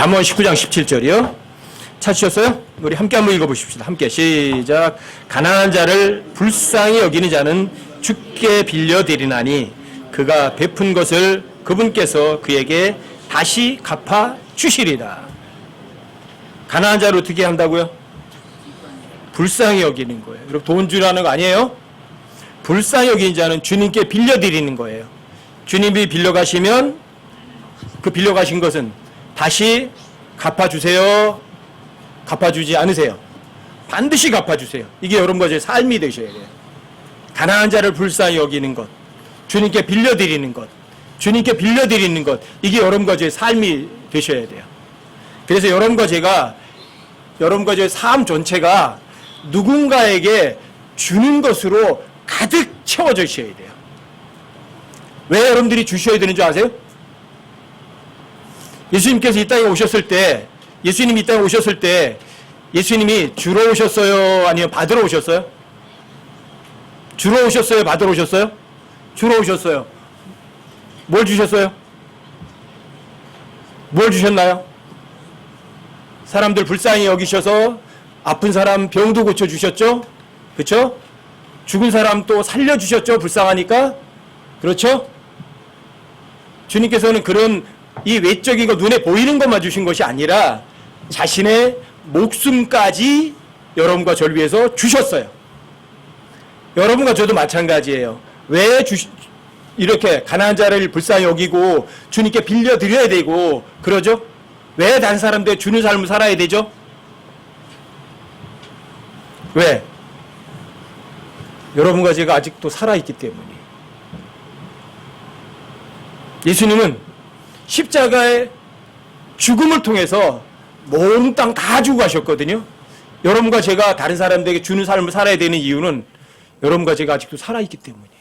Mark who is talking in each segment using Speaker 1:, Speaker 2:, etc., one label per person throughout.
Speaker 1: 잠언 19장 17절이요. 찾으셨어요? 우리 함께 한번 읽어보십시다. 함께 시작. 가난한 자를 불쌍히 여기는 자는 주께 빌려드리나니 그가 베푼 것을 그분께서 그에게 다시 갚아 주시리라. 가난한 자를 어떻게 한다고요? 불쌍히 여기는 거예요. 여러분 돈 주라는 거 아니에요? 불쌍히 여기는 자는 주님께 빌려드리는 거예요. 주님이 빌려가시면 그 빌려가신 것은 다시 갚아주세요? 갚아주지 않으세요? 반드시 갚아주세요. 이게 여러분과 제 삶이 되셔야 돼요. 가난한 자를 불쌍히 여기는 것, 주님께 빌려드리는 것, 주님께 빌려드리는 것, 이게 여러분과 제 삶이 되셔야 돼요. 그래서 여러분과 제가, 여러분과 제 삶 전체가 누군가에게 주는 것으로 가득 채워져 있어야 돼요. 왜 여러분들이 주셔야 되는 줄 아세요? 예수님께서 이 땅에 오셨을 때, 예수님이 이 땅에 오셨을 때, 예수님이 주러 오셨어요? 아니면 받으러 오셨어요? 주러 오셨어요? 받으러 오셨어요? 주러 오셨어요. 뭘 주셨어요? 뭘 주셨나요? 사람들 불쌍히 여기셔서 아픈 사람 병도 고쳐주셨죠? 그렇죠? 죽은 사람 또 살려주셨죠? 불쌍하니까? 그렇죠? 주님께서는 그런 이 외적인 거 눈에 보이는 것만 주신 것이 아니라 자신의 목숨까지 여러분과 저를 위해서 주셨어요. 여러분과 저도 마찬가지예요. 왜 이렇게 가난한 자를 불쌍히 여기고 주님께 빌려드려야 되고 그러죠? 왜 다른 사람들 주는 삶을 살아야 되죠? 왜? 여러분과 제가 아직도 살아있기 때문이에요. 예수님은 십자가의 죽음을 통해서 몽땅 다 주고 가셨거든요. 여러분과 제가 다른 사람들에게 주는 삶을 살아야 되는 이유는 여러분과 제가 아직도 살아있기 때문이에요.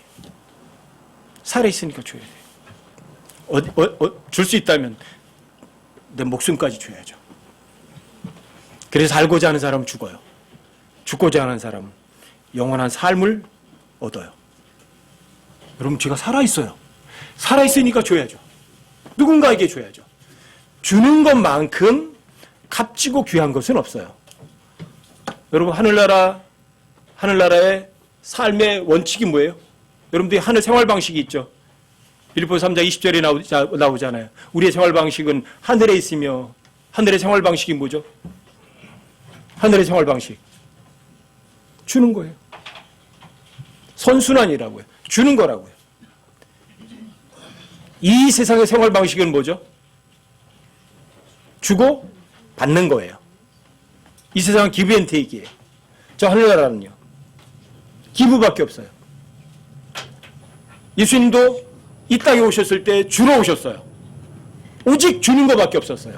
Speaker 1: 살아있으니까 줘야 돼요. 줄 수 있다면 내 목숨까지 줘야죠. 그래서 살고자 하는 사람은 죽어요. 죽고자 하는 사람은 영원한 삶을 얻어요. 여러분 제가 살아있어요. 살아있으니까 줘야죠. 누군가에게 줘야죠. 주는 것만큼 값지고 귀한 것은 없어요. 여러분 하늘나라의 삶의 원칙이 뭐예요? 여러분들이 하늘 생활 방식이 있죠. 빌립보서 3장 20절에 나오잖아요. 우리의 생활 방식은 하늘에 있으며 하늘의 생활 방식이 뭐죠? 하늘의 생활 방식. 주는 거예요. 선순환이라고요. 주는 거라고요. 이 세상의 생활 방식은 뭐죠? 주고 받는 거예요. 이 세상은 기브 앤 테이크예요. 저 하늘나라는요. 기부밖에 없어요. 예수님도 이 땅에 오셨을 때 주러 오셨어요. 오직 주는 것밖에 없었어요.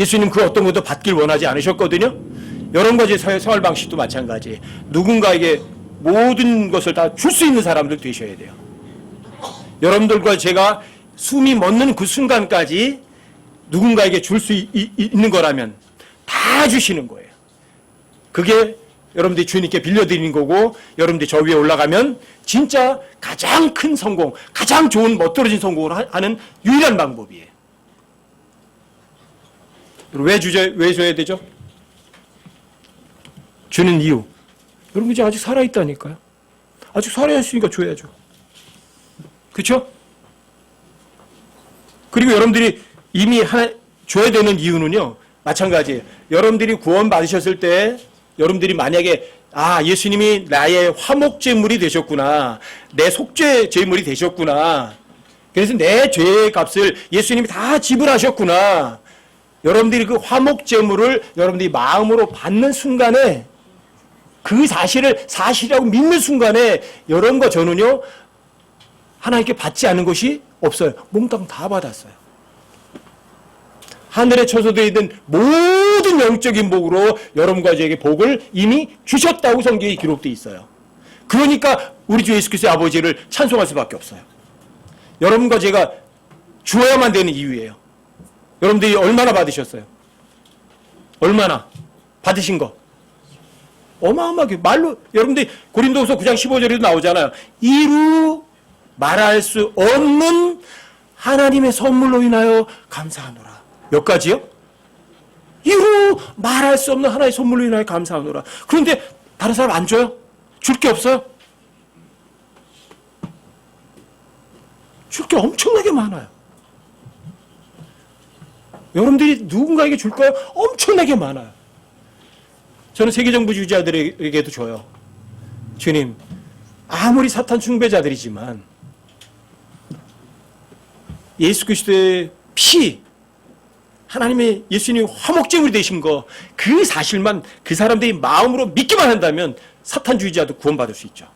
Speaker 1: 예수님 그 어떤 것도 받길 원하지 않으셨거든요. 여러분과 제 생활 방식도 마찬가지예요. 누군가에게 모든 것을 다 줄 수 있는 사람들 되셔야 돼요. 여러분들과 제가 숨이 멎는 그 순간까지 누군가에게 줄 수 있는 거라면 다 주시는 거예요. 그게 여러분들이 주님께 빌려드리는 거고 여러분들이 저 위에 올라가면 진짜 가장 큰 성공, 가장 좋은 멋들어진 성공을 하는 유일한 방법이에요. 왜 줘야 되죠? 주는 이유. 여러분 이제 아직 살아있다니까요. 아직 살아있으니까 줘야죠. 그렇죠? 그리고 여러분들이 이미 줘야 되는 이유는요. 마찬가지예요. 여러분들이 구원 받으셨을 때 여러분들이 만약에 예수님이 나의 화목제물이 되셨구나. 내 속죄 제물이 되셨구나. 그래서 내 죄의 값을 예수님이 다 지불하셨구나. 여러분들이 그 화목제물을 여러분들이 마음으로 받는 순간에 그 사실을 사실이라고 믿는 순간에 여러분과 저는요. 하나님께 받지 않은 것이 없어요. 몽땅 다 받았어요. 하늘에 처소되어 있는 모든 영적인 복으로 여러분과 저에게 복을 이미 주셨다고 성경에 기록되어 있어요. 그러니까 우리 주 예수 그리스도의 아버지를 찬송할 수밖에 없어요. 여러분과 제가 주어야만 되는 이유예요. 여러분들이 얼마나 받으셨어요? 얼마나 받으신 거? 어마어마하게 말로 여러분들이 고린도후서 9장 15절에도 나오잖아요. 이루 말할 수 없는 하나님의 선물로 인하여 감사하노라. 몇 가지요? 말할 수 없는 하나의 선물로 인하여 감사하노라. 그런데 다른 사람 안 줘요? 줄 게 없어요? 줄 게 엄청나게 많아요. 여러분들이 누군가에게 줄 거예요? 엄청나게 많아요. 저는 세계정부주의자들에게도 줘요. 주님, 아무리 사탄 숭배자들이지만 예수 그리스도의 피, 하나님의 예수님이 화목제물이 되신 거, 그 사실만 그 사람들이 마음으로 믿기만 한다면 사탄주의자도 구원받을 수 있죠.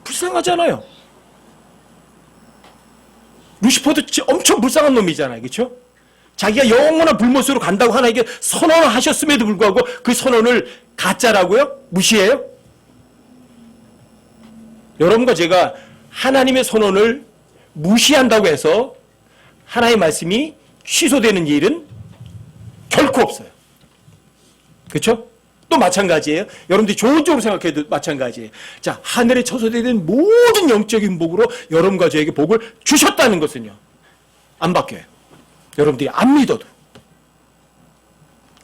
Speaker 1: 불쌍하잖아요. 루시퍼도 엄청 불쌍한 놈이잖아요. 그렇죠? 자기가 영원한 불못으로 간다고 하나님께 선언을 하셨음에도 불구하고 그 선언을 가짜라고요? 무시해요? 여러분과 제가 하나님의 선언을 무시한다고 해서 하나님의 말씀이 취소되는 일은 결코 없어요. 그렇죠? 또 마찬가지예요. 여러분들이 좋은 쪽으로 생각해도 마찬가지예요. 자, 하늘에 처소되는 모든 영적인 복으로 여러분과 저에게 복을 주셨다는 것은요, 안 바뀌어요. 여러분들이 안 믿어도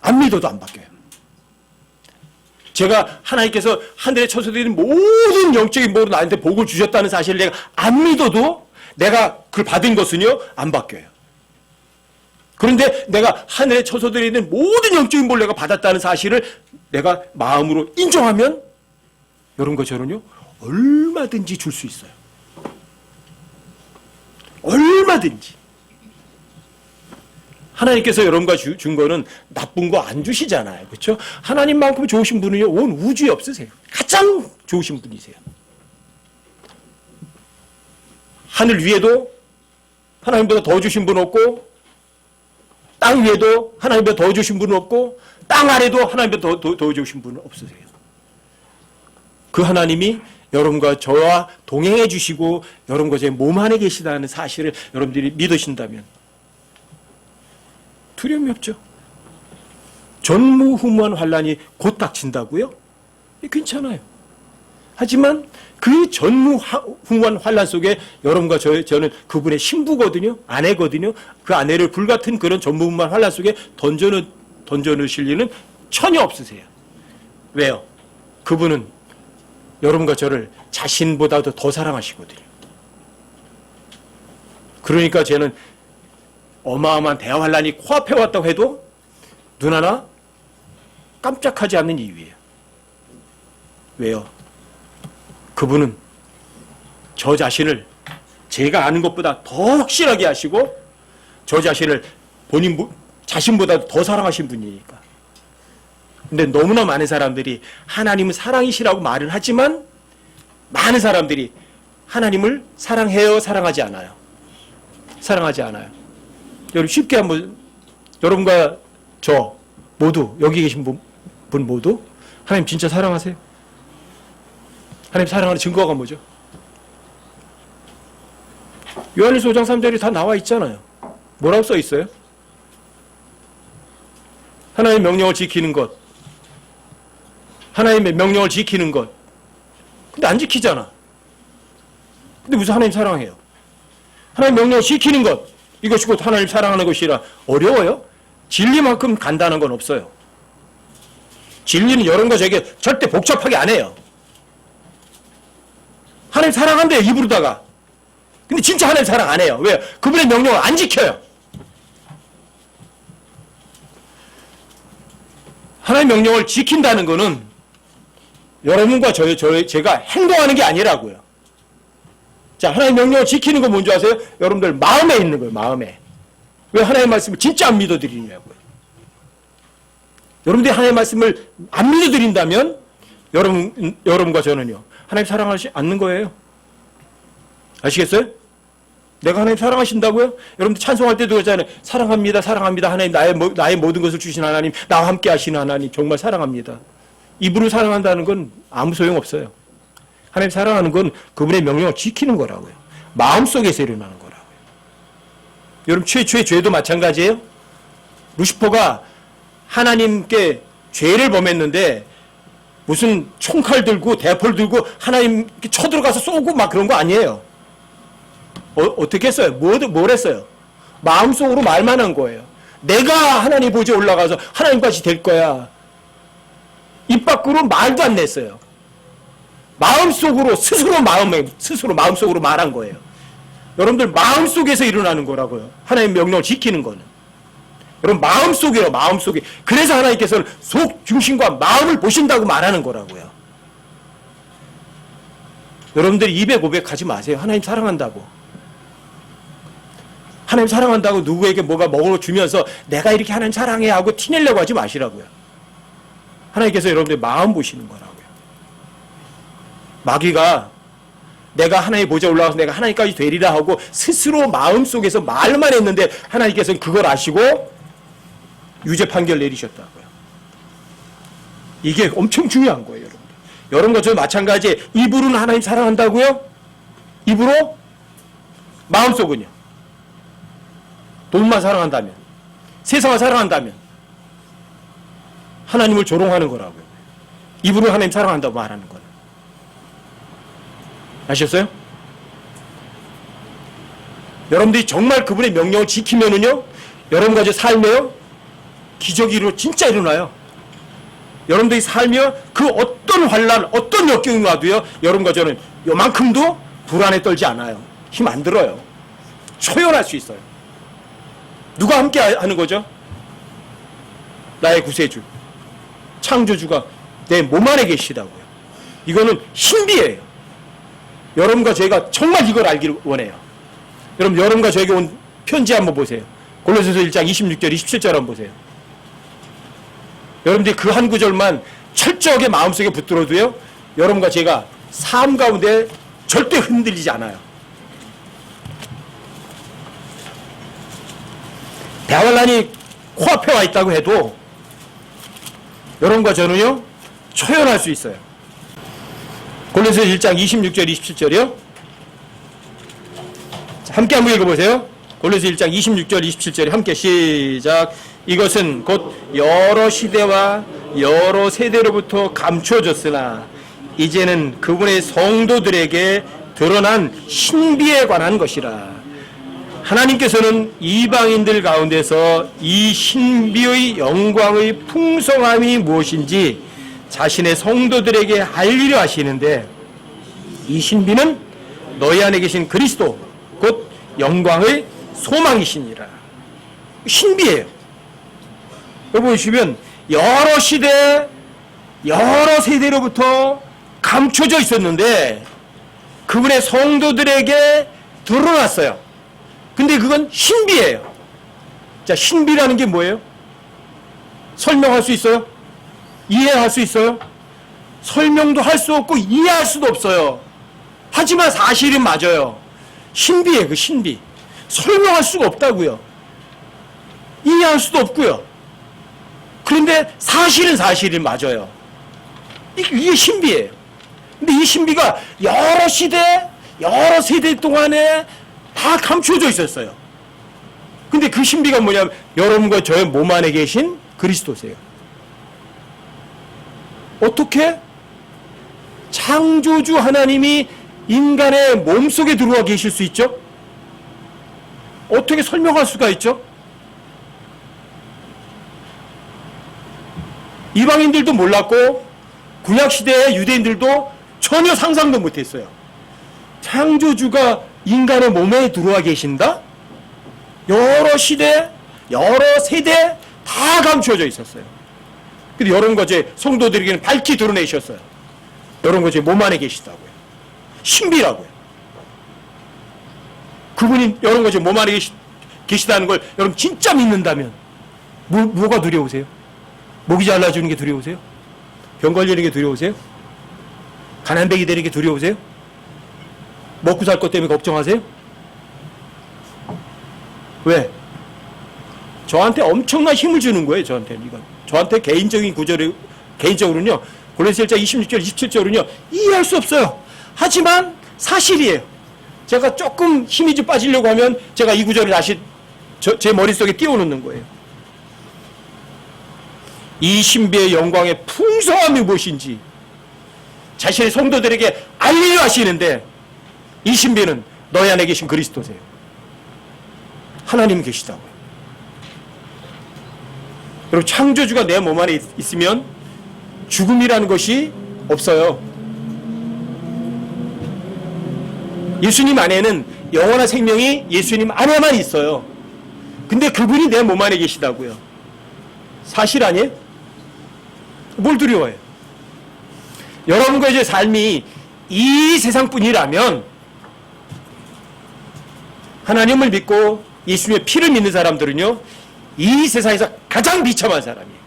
Speaker 1: 안 바뀌어요. 제가 하나님께서 하늘에 처소되는 모든 영적인 복으로 나한테 복을 주셨다는 사실을 내가 안 믿어도 내가 그걸 받은 것은요, 안 바뀌어요. 그런데 내가 하늘에 처소되어 있는 모든 영적인 복을 내가 받았다는 사실을 내가 마음으로 인정하면 여러분과 저는요, 얼마든지 줄 수 있어요. 얼마든지. 하나님께서 여러분과 준 거는 나쁜 거 안 주시잖아요. 그렇죠? 하나님만큼 좋으신 분은요, 온 우주에 없으세요. 가장 좋으신 분이세요. 하늘 위에도 하나님보다 더 주신 분 없고, 땅 위에도 하나님보다 더 주신 분은 없고, 땅 아래도 하나님보다 더 주신 분은 없으세요. 그 하나님이 여러분과 저와 동행해 주시고 여러분과 제 몸 안에 계시다는 사실을 여러분들이 믿으신다면 두려움이 없죠. 전무후무한 환란이 곧 닥친다고요? 괜찮아요. 하지만 그 전무후무한 환란 속에 여러분과 저는 그분의 신부거든요. 아내거든요. 그 아내를 불같은 그런 전무후무한 환란 속에 던져넣으실 리는 전혀 없으세요. 왜요? 그분은 여러분과 저를 자신보다도 더 사랑하시거든요. 그러니까 저는 어마어마한 대환란이 코앞에 왔다고 해도 눈 하나 깜짝하지 않는 이유예요. 왜요? 그분은 저 자신을 제가 아는 것보다 더 확실하게 하시고 저 자신을 자신보다 더 사랑하신 분이니까. 근데 너무나 많은 사람들이 하나님은 사랑이시라고 말은 하지만 많은 사람들이 하나님을 사랑해요, 사랑하지 않아요? 사랑하지 않아요. 여러분 쉽게 한번, 여러분과 저 모두, 여기 계신 분 모두 하나님 진짜 사랑하세요? 하나님 사랑하는 증거가 뭐죠? 요한일서 5장 3절이 다 나와 있잖아요. 뭐라고 써 있어요? 하나님의 명령을 지키는 것. 하나님의 명령을 지키는 것. 근데 안 지키잖아. 근데 무슨 하나님 사랑해요? 하나님 명령을 지키는 것. 이것이 곧 하나님 사랑하는 것이라. 어려워요? 진리만큼 간단한 건 없어요. 진리는 여러분과 저에게 절대 복잡하게 안 해요. 하나님 사랑한대요, 입으로다가. 근데 진짜 하나님 사랑 안 해요. 왜요? 그분의 명령을 안 지켜요. 하나님 명령을 지킨다는 것은 여러분과 제가 행동하는 게 아니라고요. 자, 하나님 명령을 지키는 건 뭔지 아세요? 여러분들 마음에 있는 거예요, 마음에. 왜 하나님의 말씀을 진짜 안 믿어드리냐고요. 여러분들이 하나님의 말씀을 안 믿어드린다면 여러분과 저는요, 하나님 사랑하지 않는 거예요. 아시겠어요? 내가 하나님 사랑하신다고요? 여러분들 찬송할 때도 그러잖아요. 사랑합니다, 사랑합니다. 하나님, 나의 모든 것을 주신 하나님, 나와 함께 하시는 하나님, 정말 사랑합니다. 입으로 사랑한다는 건 아무 소용없어요. 하나님 사랑하는 건 그분의 명령을 지키는 거라고요. 마음속에서 일어나는 거라고요. 여러분, 최초의 죄도 마찬가지예요. 루시퍼가 하나님께 죄를 범했는데 무슨 총칼 들고 대포를 들고 하나님 쳐들어가서 쏘고 막 그런 거 아니에요. 어떻게 했어요? 뭘 했어요? 마음속으로 말만 한 거예요. 내가 하나님 보좌에 올라가서 하나님같이 될 거야. 입 밖으로 말도 안 냈어요. 마음속으로 스스로 마음속으로 말한 거예요. 여러분들 마음속에서 일어나는 거라고요. 하나님 명령을 지키는 거는. 여러분 마음속이에요. 마음속에. 그래서 하나님께서는 속 중심과 마음을 보신다고 말하는 거라고요. 여러분들이 입에 고백하지 마세요. 하나님 사랑한다고. 하나님 사랑한다고 누구에게 뭐가 먹어주면서 내가 이렇게 하나님 사랑해 하고 티내려고 하지 마시라고요. 하나님께서 여러분들의 마음 보시는 거라고요. 마귀가 내가 하나님 보좌에 올라가서 내가 하나님까지 되리라 하고 스스로 마음속에서 말만 했는데 하나님께서는 그걸 아시고 유죄 판결 내리셨다고요. 이게 엄청 중요한 거예요, 여러분. 여러분과 저 마찬가지. 입으로는 하나님 사랑한다고요? 입으로? 마음속은요? 돈만 사랑한다면, 세상을 사랑한다면 하나님을 조롱하는 거라고요. 입으로 하나님 사랑한다고 말하는 거예요. 아셨어요? 여러분들이 정말 그분의 명령을 지키면은요, 여러분 가지고 삶에요, 기적이 진짜 일어나요. 여러분들이 살며 그 어떤 환란, 어떤 역경이 와도요, 여러분과 저는 요만큼도 불안에 떨지 않아요. 힘 안 들어요. 초연할 수 있어요. 누가 함께 하는 거죠? 나의 구세주, 창조주가 내 몸 안에 계시다고요. 이거는 신비예요. 여러분과 저희가 정말 이걸 알기를 원해요. 여러분과 저에게 온 편지 한번 보세요. 골로새서 1장 26절, 27절 한번 보세요. 여러분들이 그 한 구절만 철저하게 마음속에 붙들어도요, 여러분과 제가 삶 가운데 절대 흔들리지 않아요. 대환란이 코앞에 와 있다고 해도 여러분과 저는요, 초연할 수 있어요. 골로새서 1장 26절, 27절이요. 함께 한번 읽어보세요. 골로새서 1장 26절, 27절이 함께 시작. 이것은 곧 여러 시대와 여러 세대로부터 감추어졌으나 이제는 그분의 성도들에게 드러난 신비에 관한 것이라. 하나님께서는 이방인들 가운데서 이 신비의 영광의 풍성함이 무엇인지 자신의 성도들에게 알리려 하시는데, 이 신비는 너희 안에 계신 그리스도 곧 영광의 소망이시니라. 신비예요. 여기 보시면 여러 시대 여러 세대로부터 감춰져 있었는데 그분의 성도들에게 드러났어요. 근데 그건 신비예요. 자, 신비라는 게 뭐예요? 설명할 수 있어요? 이해할 수 있어요? 설명도 할 수 없고 이해할 수도 없어요. 하지만 사실은 맞아요. 신비예요. 그 신비. 설명할 수가 없다고요. 이해할 수도 없고요. 그런데 사실은 맞아요. 이게 신비예요. 근데 이 신비가 여러 시대, 여러 세대 동안에 다 감춰져 있었어요. 근데 그 신비가 뭐냐면 여러분과 저의 몸 안에 계신 그리스도세요. 어떻게? 창조주 하나님이 인간의 몸속에 들어와 계실 수 있죠? 어떻게 설명할 수가 있죠? 이방인들도 몰랐고 구약시대의 유대인들도 전혀 상상도 못했어요. 창조주가 인간의 몸에 들어와 계신다? 여러 시대, 여러 세대 다 감춰져 있었어요. 근데 여러분과 제 성도들에게는 밝히 드러내셨어요. 여러분과 제 몸 안에 계시다고요. 신비라고요. 그분이 여러분과 제 몸 안에 계시다는 걸 여러분 진짜 믿는다면 뭐가 두려우세요? 목이 잘라주는 게 두려우세요? 병 걸리는 게 두려우세요? 가난뱅이 되는 게 두려우세요? 먹고 살 것 때문에 걱정하세요? 왜? 저한테 엄청난 힘을 주는 거예요. 저한테는 이건. 저한테 개인적인 구절이, 개인적으로는요, 골로새 1장 26절, 27절은요, 이해할 수 없어요. 하지만 사실이에요. 제가 조금 힘이 좀 빠지려고 하면 제가 이 구절을 다시 제 머릿속에 띄워놓는 거예요. 이 신비의 영광의 풍성함이 무엇인지 자신의 성도들에게 알리려 하시는데, 이 신비는 너희 안에 계신 그리스도세요. 하나님이 계시다고요. 그리고 창조주가 내 몸 안에 있으면 죽음이라는 것이 없어요. 예수님 안에는 영원한 생명이 예수님 안에만 있어요. 근데 그분이 내 몸 안에 계시다고요. 사실 아니에요? 뭘 두려워해요? 여러분과 이제 삶이 이 세상뿐이라면 하나님을 믿고 예수님의 피를 믿는 사람들은요, 이 세상에서 가장 비참한 사람이에요.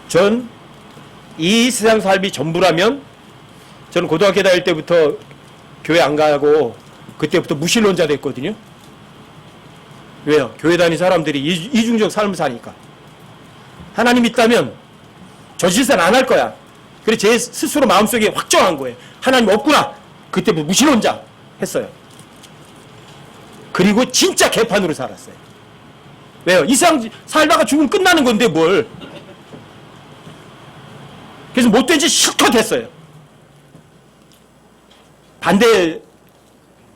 Speaker 1: 전 이 세상 삶이 전부라면, 저는 고등학교 다닐 때부터 교회 안 가고 그때부터 무신론자 됐거든요. 왜요? 교회 다니는 사람들이 이중적 삶을 사니까. 하나님 있다면 저 짓은 안 할 거야. 그래서 제 스스로 마음속에 확정한 거예요. 하나님 없구나. 그때부터 무신론자 했어요. 그리고 진짜 개판으로 살았어요. 왜요? 이 세상 살다가 죽으면 끝나는 건데 뭘. 그래서 못된 짓 실컷 했어요.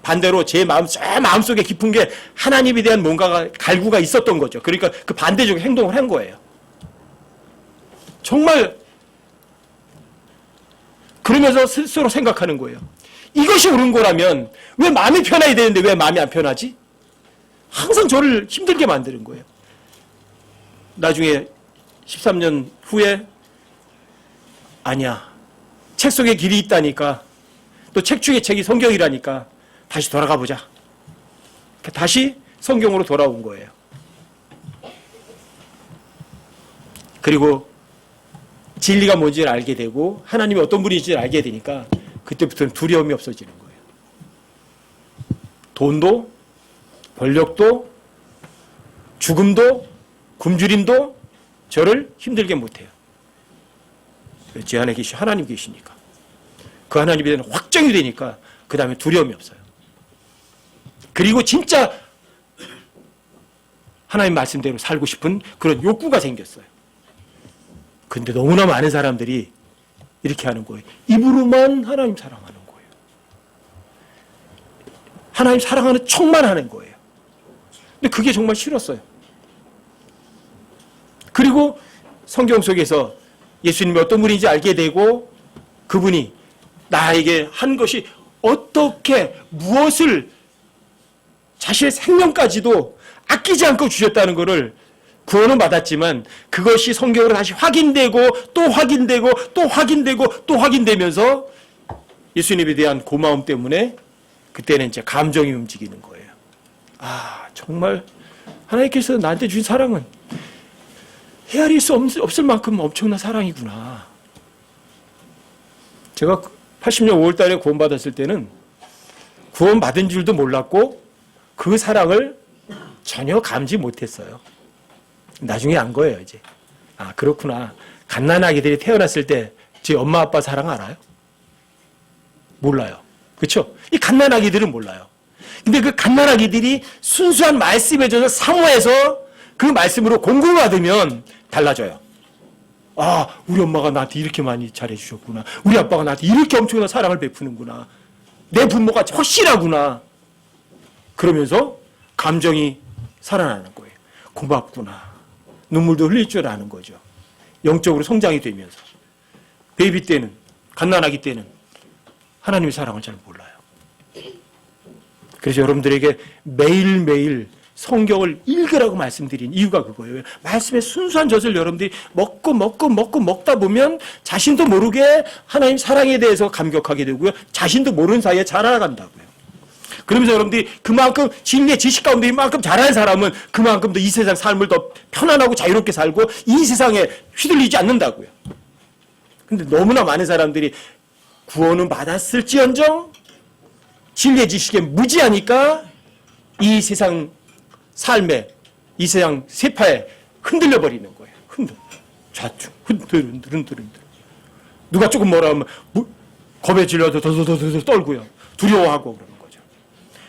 Speaker 1: 반대로 제 마음속에 깊은 게 하나님에 대한 뭔가가 갈구가 있었던 거죠. 그러니까 그 반대적 행동을 한 거예요. 정말 그러면서 스스로 생각하는 거예요. 이것이 옳은 거라면 왜 마음이 편해야 되는데 왜 마음이 안 편하지? 항상 저를 힘들게 만드는 거예요. 나중에 13년 후에 아니야. 책 속에 길이 있다니까. 또 책 중에 책이 성경이라니까. 다시 돌아가 보자. 다시 성경으로 돌아온 거예요. 그리고 진리가 뭔지를 알게 되고 하나님이 어떤 분인지를 알게 되니까 그때부터는 두려움이 없어지는 거예요. 돈도 권력도 죽음도 굶주림도 저를 힘들게 못해요. 제 안에 계신 하나님 계시니까. 그 하나님에 대한 확정이 되니까 그 다음에 두려움이 없어요. 그리고 진짜 하나님 말씀대로 살고 싶은 그런 욕구가 생겼어요. 근데 너무나 많은 사람들이 이렇게 하는 거예요. 입으로만 하나님 사랑하는 거예요. 하나님 사랑하는 척만 하는 거예요. 근데 그게 정말 싫었어요. 그리고 성경 속에서 예수님이 어떤 분인지 알게 되고 그분이 나에게 한 것이 어떻게 무엇을 자신의 생명까지도 아끼지 않고 주셨다는 것을 구원은 받았지만 그것이 성경으로 다시 확인되고 또 확인되고 또 확인되고 또 확인되면서 예수님에 대한 고마움 때문에 그때는 이제 감정이 움직이는 거예요. 아, 정말 하나님께서 나한테 주신 사랑은 헤아릴 수 없을 만큼 엄청난 사랑이구나. 제가 80년 5월 달에 구원받았을 때는 구원받은 줄도 몰랐고 그 사랑을 전혀 감지 못했어요. 나중에 안 거예요, 이제. 아, 그렇구나. 갓난아기들이 태어났을 때 제 엄마 아빠 사랑 알아요? 몰라요. 그렇죠? 이 갓난아기들은 몰라요. 근데 그 갓난아기들이 순수한 말씀에 젖어 사모해서 그 말씀으로 공급을 받으면 달라져요. 아, 우리 엄마가 나한테 이렇게 많이 잘해주셨구나. 우리 아빠가 나한테 이렇게 엄청난 사랑을 베푸는구나. 내 부모가 확실하구나. 그러면서 감정이 살아나는 거예요. 고맙구나. 눈물도 흘릴 줄 아는 거죠. 영적으로 성장이 되면서. 베이비 때는, 갓난아기 때는 하나님의 사랑을 잘 몰라요. 그래서 여러분들에게 매일매일 성경을 읽으라고 말씀드린 이유가 그거예요. 말씀의 순수한 젖을 여러분들이 먹다 보면 자신도 모르게 하나님 사랑에 대해서 감격하게 되고요. 자신도 모르는 사이에 자라간다고요. 그러면서 여러분들이 그만큼 진리의 지식 가운데 이만큼 잘하는 사람은 그만큼 더 이 세상 삶을 더 편안하고 자유롭게 살고 이 세상에 휘둘리지 않는다고요. 근데 너무나 많은 사람들이 구원은 받았을지언정 진리의 지식에 무지하니까 이 세상 삶에 이 세상 세파에 흔들려 버리는 거예요. 좌측 흔들. 누가 조금 뭐라 하면 겁에 질려서 더더더 떨고요. 두려워하고 그러는 거죠.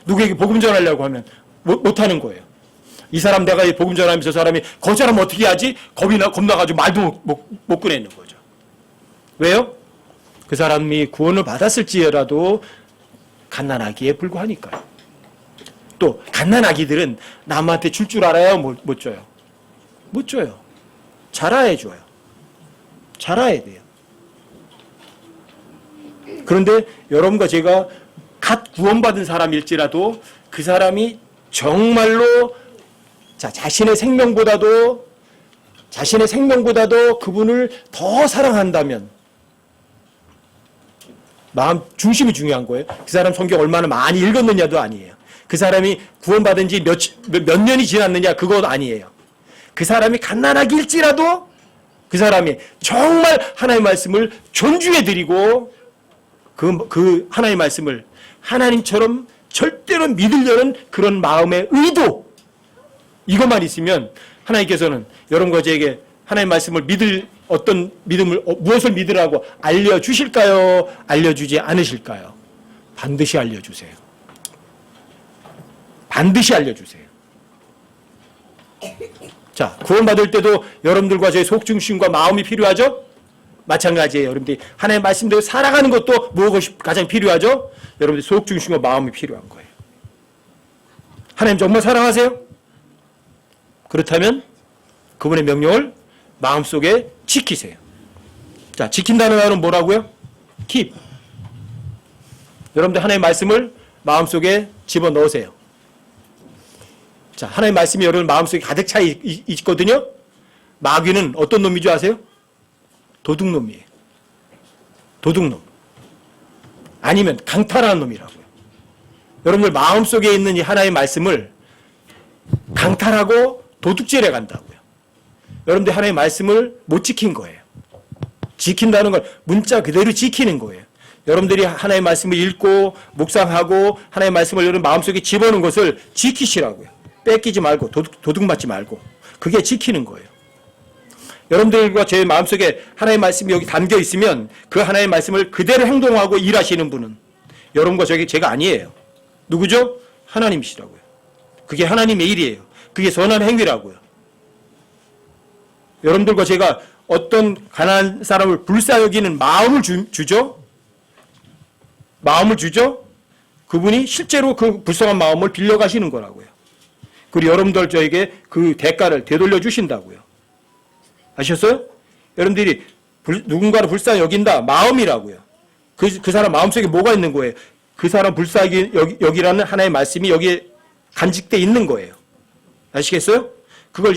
Speaker 1: 누구에게 복음 전하려고 하면 못하는 거예요. 이 사람 내가 복음 전하면서 저 사람이 거절하면 어떻게 하지? 겁나가지고 말도 못 꺼내는 거죠. 왜요? 그 사람이 구원을 받았을지라도 갓난아기에 불과하니까요. 또 갓난아기들은 남한테 줄 알아야 못 줘요. 못 줘요. 자라야 줘요. 자라야 돼요. 그런데 여러분과 제가 갓 구원받은 사람일지라도 그 사람이 정말로 자신의 생명보다도 그분을 더 사랑한다면, 마음 중심이 중요한 거예요. 그 사람 성경 얼마나 많이 읽었느냐도 아니에요. 그 사람이 구원받은 지 몇 년이 지났느냐 그것 아니에요. 그 사람이 갓난아기일지라도 그 사람이 정말 하나님의 말씀을 존중해드리고 그 하나님의 말씀을 하나님처럼 절대로 믿으려는 그런 마음의 의도, 이것만 있으면 하나님께서는 여러분과 저에게 하나님의 말씀을 믿을 어떤 믿음을 무엇을 믿으라고 알려주실까요? 알려주지 않으실까요? 반드시 알려주세요. 반드시 알려주세요. 자, 구원받을 때도 여러분들과 저의 속중심과 마음이 필요하죠? 마찬가지예요. 여러분들이 하나님의 말씀대로 살아가는 것도 무엇이 가장 필요하죠? 여러분들 속중심과 마음이 필요한 거예요. 하나님 정말 사랑하세요? 그렇다면 그분의 명령을 마음속에 지키세요. 자, 지킨다는 말은 뭐라고요? keep. 여러분들 하나님의 말씀을 마음속에 집어넣으세요. 자, 하나님의 말씀이 여러분 마음속에 가득 차 있거든요. 마귀는 어떤 놈인 줄 아세요? 도둑놈이에요. 도둑놈. 아니면 강탈하는 놈이라고요. 여러분들 마음속에 있는 이 하나님의 말씀을 강탈하고 도둑질해 간다고요. 여러분들 하나님의 말씀을 못 지킨 거예요. 지킨다는 걸 문자 그대로 지키는 거예요. 여러분들이 하나님의 말씀을 읽고 묵상하고 하나님의 말씀을 여러분 마음속에 집어넣은 것을 지키시라고요. 뺏기지 말고 도둑맞지 말고, 그게 지키는 거예요. 여러분들과 제 마음속에 하나님의 말씀이 여기 담겨 있으면 그 하나님의 말씀을 그대로 행동하고 일하시는 분은 여러분과 제가 아니에요. 누구죠? 하나님이시라고요. 그게 하나님의 일이에요. 그게 선한 행위라고요. 여러분들과 제가 어떤 가난한 사람을 불쌍히 여기는 마음을 주죠? 마음을 주죠? 그분이 실제로 그 불쌍한 마음을 빌려가시는 거라고요. 그리고 여러분들 저에게 그 대가를 되돌려 주신다고요. 아셨어요? 여러분들이 누군가를 불쌍히 여긴다, 마음이라고요. 그 사람 마음속에 뭐가 있는 거예요? 그 사람 불쌍히 여기라는 하나의 말씀이 여기에 간직되어 있는 거예요. 아시겠어요? 그걸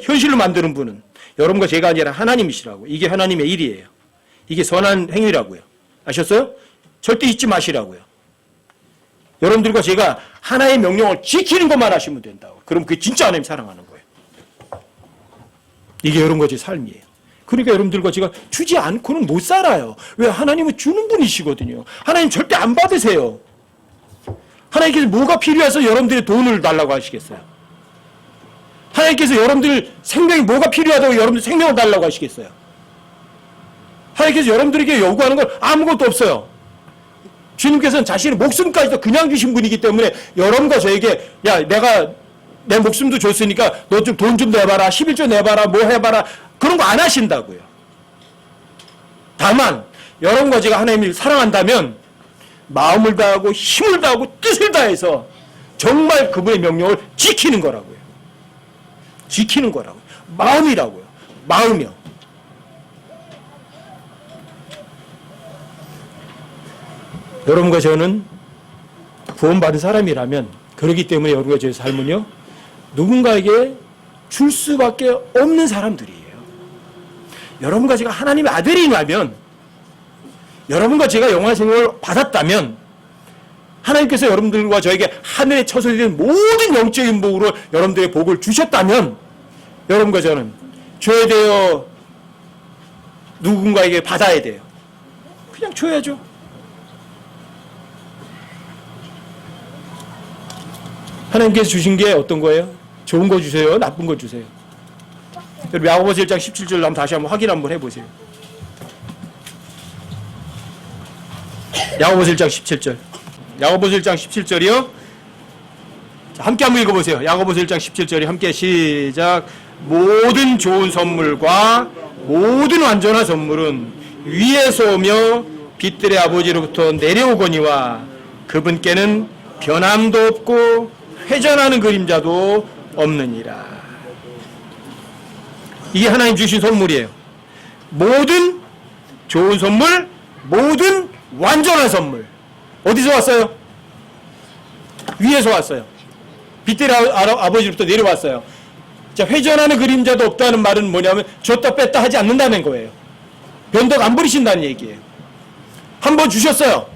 Speaker 1: 현실로 만드는 분은 여러분과 제가 아니라 하나님이시라고. 이게 하나님의 일이에요. 이게 선한 행위라고요. 아셨어요? 절대 잊지 마시라고요. 여러분들과 제가 하나의 명령을 지키는 것만 하시면 된다고. 그럼 그게 진짜 하나님 사랑하는 거예요. 이게 여러분과 제 삶이에요. 그러니까 여러분들과 제가 주지 않고는 못 살아요. 왜? 하나님은 주는 분이시거든요. 하나님 절대 안 받으세요. 하나님께서 뭐가 필요해서 여러분들의 돈을 달라고 하시겠어요? 하나님께서 여러분들 생명이 뭐가 필요하다고 여러분들 생명을 달라고 하시겠어요? 하나님께서 여러분들에게 요구하는 건 아무것도 없어요. 주님께서는 자신의 목숨까지도 그냥 주신 분이기 때문에 여러분과 저에게 내가 내 목숨도 줬으니까 너 좀 돈 좀 내봐라, 11조 내봐라, 뭐 해봐라, 그런 거 안 하신다고요. 다만 여러분과 제가 하나님을 사랑한다면 마음을 다하고 힘을 다하고 뜻을 다해서 정말 그분의 명령을 지키는 거라고요. 지키는 거라고요. 마음이라고요. 마음이요. 여러분과 저는 구원받은 사람이라면, 그렇기 때문에 여러분과 저의 삶은요, 누군가에게 줄 수밖에 없는 사람들이에요. 여러분과 제가 하나님의 아들이라면, 여러분과 제가 영원한 생명을 받았다면, 하나님께서 여러분들과 저에게 하늘에 처소된 모든 영적인 복으로 여러분들의 복을 주셨다면, 여러분과 저는 줘야 돼요? 누군가에게 받아야 돼요? 그냥 줘야죠. 하나님께서 주신 게 어떤 거예요? 좋은 거 주세요? 나쁜 거 주세요? 여러분 야고보서 1장 17절 한번 다시 한번 확인 한번 해보세요. 야고보서 1장 17절. 야고보서 1장 17절이요. 자, 함께 한번 읽어보세요. 야고보서 1장 17절이 함께 시작. 모든 좋은 선물과 모든 완전한 선물은 위에서 오며 빛들의 아버지로부터 내려오거니와 그분께는 변함도 없고 회전하는 그림자도 없느니라. 이게 하나님 주신 선물이에요. 모든 좋은 선물, 모든 완전한 선물. 어디서 왔어요? 위에서 왔어요. 빗대리 아버지로부터 내려왔어요. 자, 회전하는 그림자도 없다는 말은 뭐냐면 줬다 뺐다 하지 않는다는 거예요. 변덕 안 부리신다는 얘기예요. 한 번 주셨어요.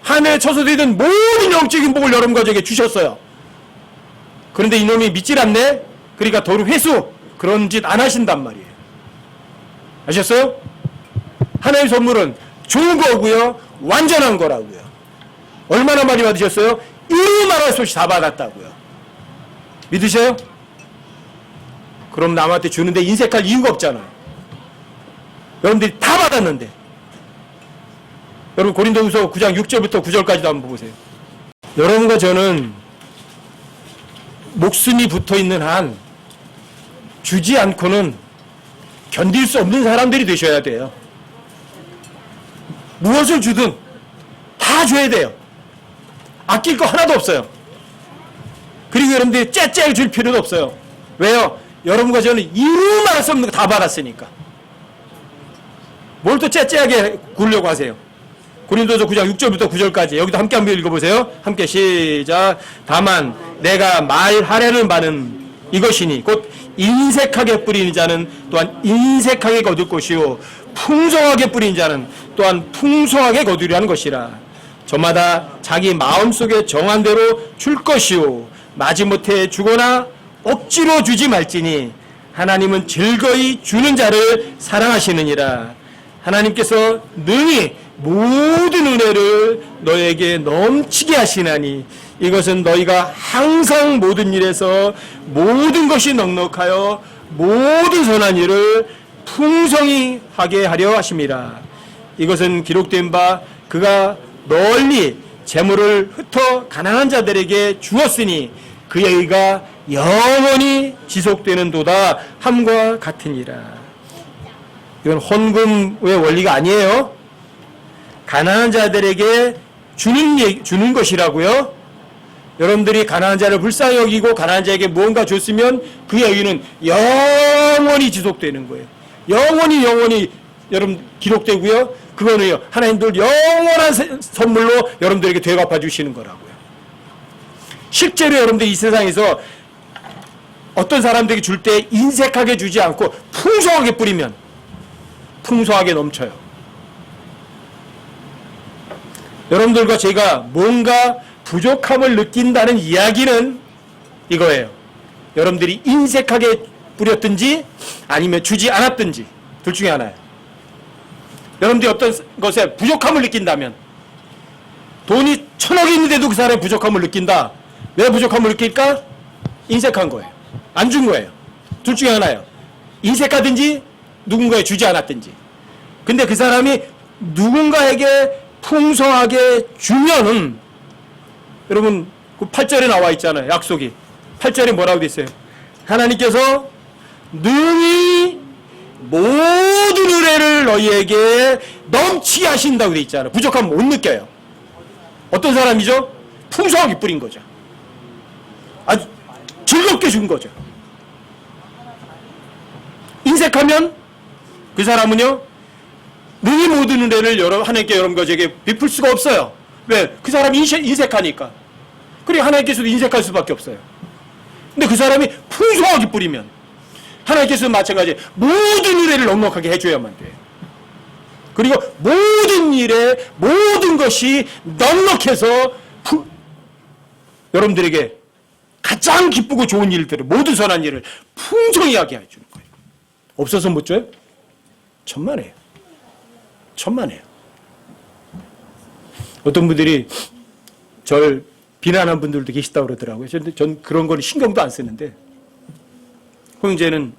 Speaker 1: 한 해에 처소되던 모든 영적인 복을 여러분 가족에게 주셨어요. 그런데 이놈이 믿질 않네? 그러니까 도로 회수, 그런 짓 안 하신단 말이에요. 아셨어요? 하나님의 선물은 좋은 거고요, 완전한 거라고요. 얼마나 많이 받으셨어요? 이루 말할 수 없이 다 받았다고요. 믿으셔요? 그럼 남한테 주는데 인색할 이유가 없잖아요. 여러분들이 다 받았는데. 여러분 고린도후서 9장 6절부터 9절까지도 한번 보세요. 여러분과 저는 목숨이 붙어있는 한 주지 않고는 견딜 수 없는 사람들이 되셔야 돼요. 무엇을 주든 다 줘야 돼요. 아낄 거 하나도 없어요. 그리고 여러분들이 째째 줄 필요도 없어요. 왜요? 여러분과 저는 이루 말할 수 없는 거 다 받았으니까. 뭘 또 째째하게 굴려고 하세요? 고린도서 9장 6절부터 9절까지 여기도 함께 한번 읽어보세요. 함께 시작. 다만 내가 말하려는 바는 이것이니 곧 인색하게 뿌리는 자는 또한 인색하게 거둘 것이요 풍성하게 뿌리는 자는 또한 풍성하게 거두려 하는 것이라. 저마다 자기 마음속에 정한 대로 줄 것이요 마지못해 주거나 억지로 주지 말지니 하나님은 즐거이 주는 자를 사랑하시느니라. 하나님께서 능히 모든 은혜를 너에게 넘치게 하시나니 이것은 너희가 항상 모든 일에서 모든 것이 넉넉하여 모든 선한 일을 풍성히 하게 하려 하심이라. 이것은 기록된 바 그가 널리 재물을 흩어 가난한 자들에게 주었으니 그의 의가 영원히 지속되는도다 함과 같으니라. 이건 헌금의 원리가 아니에요. 가난한 자들에게 주는 것이라고요. 여러분들이 가난한 자를 불쌍히 여기고 가난한 자에게 무언가 줬으면 그의 의는 영원히 지속되는 거예요. 영원히 여러분 기록되고요. 그거는요 하나님들 영원한 선물로 여러분들에게 되갚아 주시는 거라고요. 실제로 여러분들 이 세상에서 어떤 사람들에게 줄 때 인색하게 주지 않고 풍성하게 뿌리면 풍성하게 넘쳐요. 여러분들과 제가 뭔가 부족함을 느낀다는 이야기는 이거예요. 여러분들이 인색하게 뿌렸든지 아니면 주지 않았든지 둘 중에 하나예요. 여러분들이 어떤 것에 부족함을 느낀다면 돈이 1,000억이 있는데도 그 사람이 부족함을 느낀다. 왜 부족함을 느낄까? 인색한 거예요. 안 준 거예요. 둘 중에 하나예요. 인색하든지 누군가에 주지 않았든지. 근데 그 사람이 누군가에게 풍성하게 주면은 여러분 그 8절에 나와 있잖아요. 약속이. 8절에 뭐라고 돼 있어요? 하나님께서 능히 모든 은혜를 너희에게 넘치게 하신다고 돼 있잖아요. 부족하면 못 느껴요. 어떤 사람이죠? 풍성하게 뿌린 거죠. 아주 즐겁게 준 거죠. 인색하면 그 사람은요 능히 모든 은혜를 하나님께 여러분에게 베풀 수가 없어요. 왜? 그 사람이 인색하니까. 그리고 하나님께서도 인색할 수밖에 없어요. 근데 그 사람이 풍성하게 뿌리면 하나님께서도 마찬가지 모든 은혜를 넉넉하게 해줘야만 돼요. 그리고 모든 일에 모든 것이 넉넉해서 여러분들에게 가장 기쁘고 좋은 일들을 모든 선한 일을 풍성히 하게 해주는 거예요. 없어서 못 줘요? 천만에요. 천만에요. 어떤 분들이 절 비난한 분들도 계시다고 그러더라고요. 전 그런 걸 신경도 안 쓰는데 형제는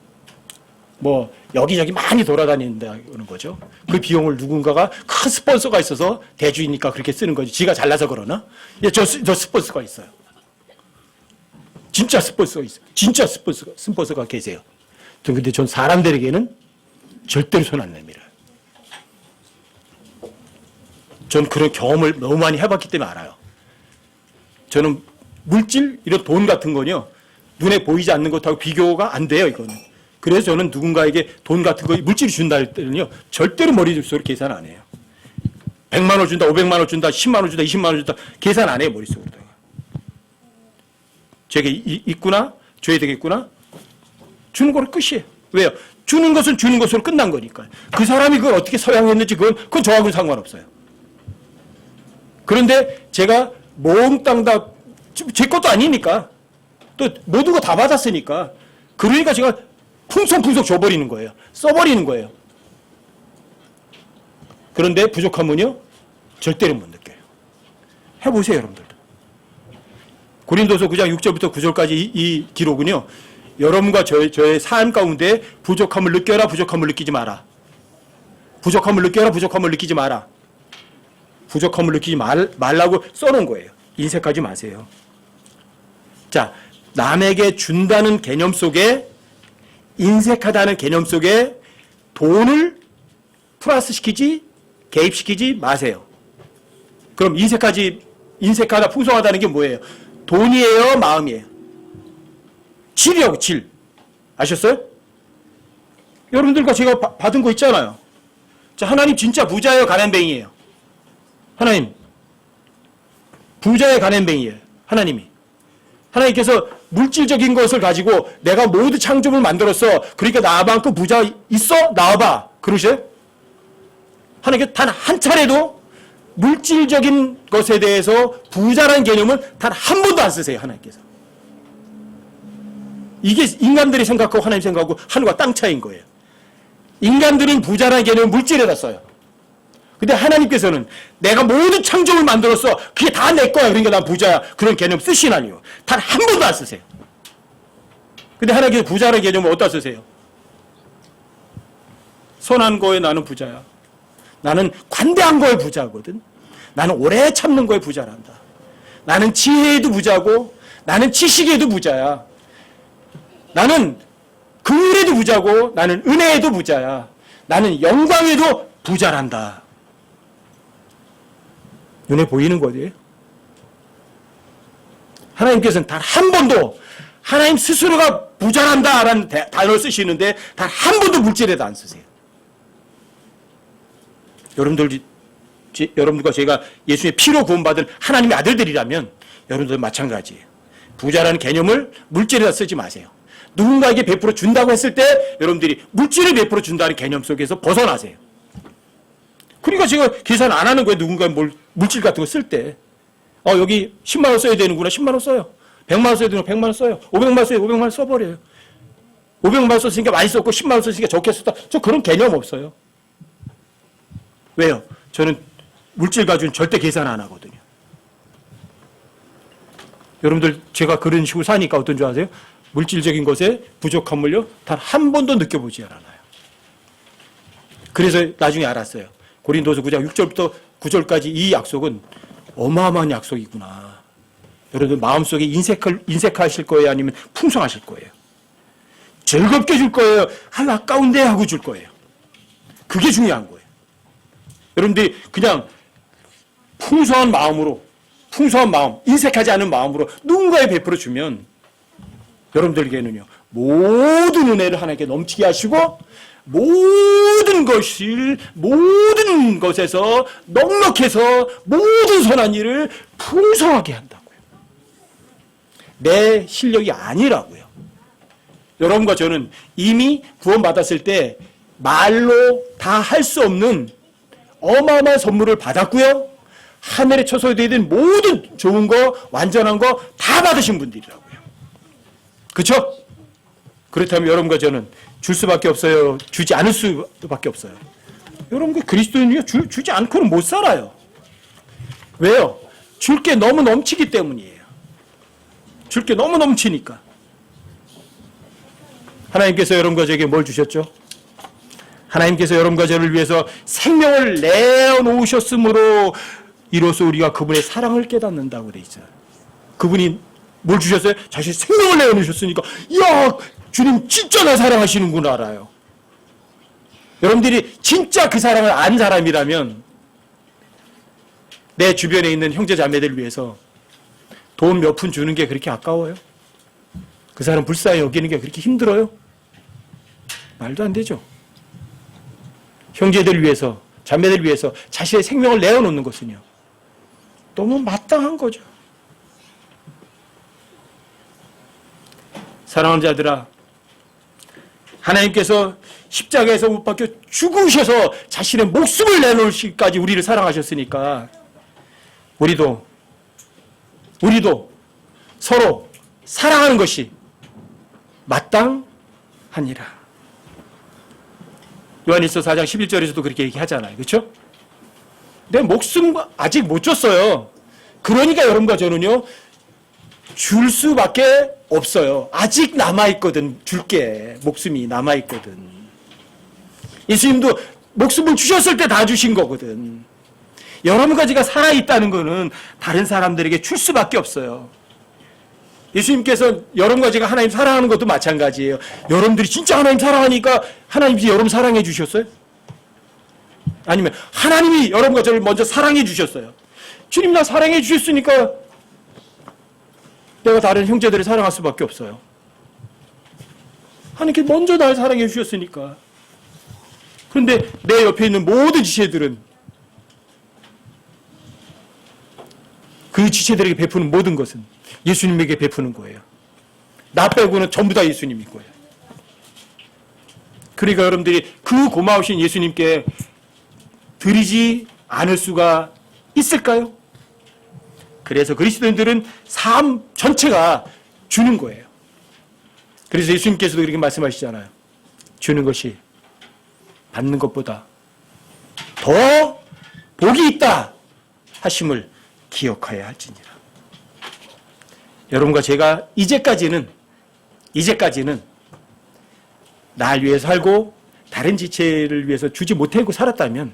Speaker 1: 뭐 여기저기 많이 돌아다닌다는 거죠. 그 비용을 누군가가 큰 스폰서가 있어서 대주이니까 그렇게 쓰는 거지. 지가 잘나서 그러나? 예, 저 스폰서가 있어요. 진짜 스폰서가 있어요. 진짜 스폰서가 계세요. 근데 전 사람들에게는 절대로 손 안 냅니다. 전 그런 경험을 너무 많이 해봤기 때문에 알아요. 저는 물질, 이런 돈 같은 거요 눈에 보이지 않는 것하고 비교가 안 돼요. 이거는 그래서 저는 누군가에게 돈 같은 거 물질이 준다 할 때는요, 절대로 머릿속으로 계산 안 해요. 100만 원 준다, 500만 원 준다, 10만 원 준다, 20만 원 준다, 계산 안 해요, 머릿속으로. 제게 있구나, 줘야 되겠구나, 주는 거로 끝이에요. 왜요? 주는 것은 주는 것으로 끝난 거니까요. 그 사람이 그걸 어떻게 서양했는지 그건 저하고는 상관없어요. 그런데 제가 몽땅 다 제 것도 아니니까, 또 모든 거 다 받았으니까, 그러니까 제가 풍성풍성 줘버리는 거예요. 써버리는 거예요. 그런데 부족함은요, 절대로 못 느껴요. 해보세요, 여러분들도. 고린도서 9장 6절부터 9절까지 이 기록은요, 여러분과 저의 삶 가운데 부족함을 느껴라, 부족함을 느끼지 마라. 부족함을 느껴라, 부족함을 느끼지 마라. 부족함을 느끼지 말라고 써놓은 거예요. 인색하지 마세요. 자, 남에게 준다는 개념 속에, 인색하다는 개념 속에 돈을 플러스시키지, 개입시키지 마세요. 그럼 인색하다, 풍성하다는 게 뭐예요? 돈이에요, 마음이에요? 질이요, 질. 아셨어요? 여러분들과 제가 받은 거 있잖아요. 자, 하나님 진짜 부자예요, 가난뱅이에요? 하나님, 부자의 가난뱅이에요, 하나님이. 하나님께서 물질적인 것을 가지고 내가 모두 창조물 만들었어. 그러니까 나만큼 부자 있어? 나와봐. 그러셔요? 하나님께서 단 한 차례도 물질적인 것에 대해서 부자라는 개념을 단 한 번도 안 쓰세요, 하나님께서. 이게 인간들이 생각하고 하나님 생각하고 하늘과 땅 차이인 거예요. 인간들은 부자라는 개념을 물질에다 써요. 근데 하나님께서는 내가 모든 창조물 만들었어. 그게 다 내 거야. 그러니까 난 부자야. 그런 개념 쓰시나니요. 단 한 번도 안 쓰세요. 근데 하나님께서 부자라는 개념을 어디다 쓰세요? 선한 거에 나는 부자야. 나는 관대한 거에 부자거든. 나는 오래 참는 거에 부자란다. 나는 지혜에도 부자고, 나는 지식에도 부자야. 나는 긍휼에도 부자고, 나는 은혜에도 부자야. 나는 영광에도 부자란다. 눈에 보이는 거지. 하나님께서는 단 한 번도 하나님 스스로가 부자란다라는 단어를 쓰시는데 단 한 번도 물질에도 안 쓰세요. 여러분들과 제가 예수의 피로 구원받은 하나님의 아들들이라면 여러분들 마찬가지예요. 부자라는 개념을 물질에다 쓰지 마세요. 누군가에게 베풀어 준다고 했을 때 여러분들이 물질을 베풀어 준다는 개념 속에서 벗어나세요. 그러니까 제가 계산 안 하는 거예요. 누군가 물질 같은 거 쓸 때. 여기 10만 원 써야 되는구나. 10만 원 써요. 100만 원 써야 되는구나. 100만 원 써요. 500만 원 써야 500만 원 써버려요. 500만 원 썼으니까 많이 썼고 10만 원 썼으니까 적게 썼다. 저 그런 개념 없어요. 왜요? 저는 물질 가지고는 절대 계산 안 하거든요. 여러분들 제가 그런 식으로 사니까 어떤 줄 아세요? 물질적인 것에 부족함을요 단 한 번도 느껴보지 않아요. 그래서 나중에 알았어요. 고린도서 9장 6절부터 9절까지 이 약속은 어마어마한 약속이구나. 여러분들 마음속에 인색하실 거예요? 아니면 풍성하실 거예요? 즐겁게 줄 거예요? 아까운데 하고 줄 거예요? 그게 중요한 거예요. 여러분들이 그냥 풍성한 마음, 인색하지 않은 마음으로 누군가에 베풀어 주면 여러분들에게는요, 모든 은혜를 하나님께 넘치게 하시고 모든 것에서 넉넉해서 모든 선한 일을 풍성하게 한다고요. 내 실력이 아니라고요. 여러분과 저는 이미 구원받았을 때 말로 다 할 수 없는 어마어마한 선물을 받았고요. 하늘에 처소되어 있는 모든 좋은 거, 완전한 거 다 받으신 분들이라고요. 그렇죠? 그렇다면 여러분과 저는 줄 수밖에 없어요? 주지 않을 수밖에 없어요? 여러분, 그리스도인이요, 주지 않고는 못 살아요. 왜요? 줄 게 너무 넘치기 때문이에요. 줄 게 너무 넘치니까. 하나님께서 여러분과 저에게 뭘 주셨죠? 하나님께서 여러분과 저를 위해서 생명을 내어놓으셨으므로 이로써 우리가 그분의 사랑을 깨닫는다고 돼 있어요. 그분이 뭘 주셨어요? 자신 생명을 내어놓으셨으니까, 이야, 주님 진짜 나 사랑하시는구나 알아요. 여러분들이 진짜 그 사랑을 안 사람이라면 내 주변에 있는 형제 자매들을 위해서 돈 몇 푼 주는 게 그렇게 아까워요? 그 사람 불쌍히 여기는 게 그렇게 힘들어요? 말도 안 되죠. 형제들 위해서, 자매들 위해서 자신의 생명을 내어놓는 것은요, 너무 마땅한 거죠. 사랑하는 자들아, 하나님께서 십자가에서 못 박혀 죽으셔서 자신의 목숨을 내놓으시기까지 우리를 사랑하셨으니까 우리도 서로 사랑하는 것이 마땅하니라. 요한일서 4장 11절에서도 그렇게 얘기하잖아요. 그렇죠? 내 목숨 아직 못 줬어요. 그러니까 여러분과 저는요, 줄 수밖에 없어요. 아직 남아있거든. 줄게. 목숨이 남아있거든. 예수님도 목숨을 주셨을 때 다 주신 거거든. 여러분과 제가 살아있다는 거는 다른 사람들에게 줄 수밖에 없어요. 예수님께서 여러분과 제가 하나님 사랑하는 것도 마찬가지예요. 여러분들이 진짜 하나님 사랑하니까 하나님이 여러분 사랑해 주셨어요? 아니면 하나님이 여러분과 저를 먼저 사랑해 주셨어요? 주님 나 사랑해 주셨으니까 내가 다른 형제들을 사랑할 수밖에 없어요. 하나님께 먼저 날 사랑해 주셨으니까. 그런데 내 옆에 있는 모든 지체들은 그 지체들에게 베푸는 모든 것은 예수님에게 베푸는 거예요. 나 빼고는 전부 다 예수님인 거예요. 그러니까 여러분들이 그 고마우신 예수님께 드리지 않을 수가 있을까요? 그래서 그리스도인들은 삶 전체가 주는 거예요. 그래서 예수님께서도 그렇게 말씀하시잖아요. 주는 것이 받는 것보다 더 복이 있다 하심을 기억하여야 할지니라. 여러분과 제가 이제까지는 날 위해서 살고 다른 지체를 위해서 주지 못하고 살았다면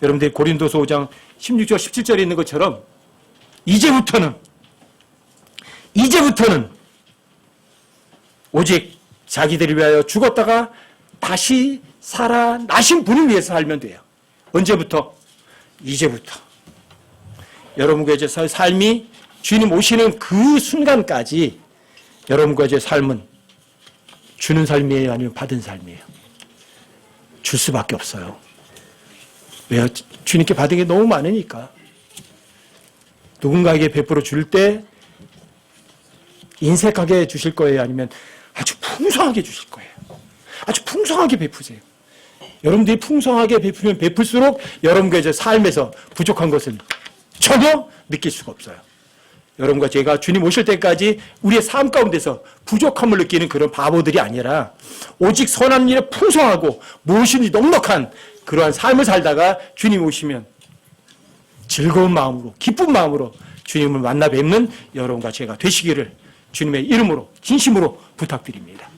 Speaker 1: 여러분들이 고린도서 5장 16절 17절에 있는 것처럼 이제부터는 오직 자기들을 위하여 죽었다가 다시 살아나신 분을 위해서 살면 돼요. 언제부터? 이제부터. 여러분과 제 삶이 주님 오시는 그 순간까지 여러분과 제 삶은 주는 삶이에요? 아니면 받은 삶이에요? 줄 수밖에 없어요. 왜요? 주님께 받은 게 너무 많으니까. 누군가에게 베풀어 줄 때 인색하게 주실 거예요? 아니면 아주 풍성하게 주실 거예요? 아주 풍성하게 베푸세요. 여러분들이 풍성하게 베푸면 베풀수록 여러분과 제 삶에서 부족한 것을 전혀 느낄 수가 없어요. 여러분과 제가 주님 오실 때까지 우리의 삶 가운데서 부족함을 느끼는 그런 바보들이 아니라 오직 선한 일에 풍성하고 무엇인지 넉넉한 그러한 삶을 살다가 주님 오시면 즐거운 마음으로 기쁜 마음으로 주님을 만나 뵙는 여러분과 제가 되시기를 주님의 이름으로 진심으로 부탁드립니다.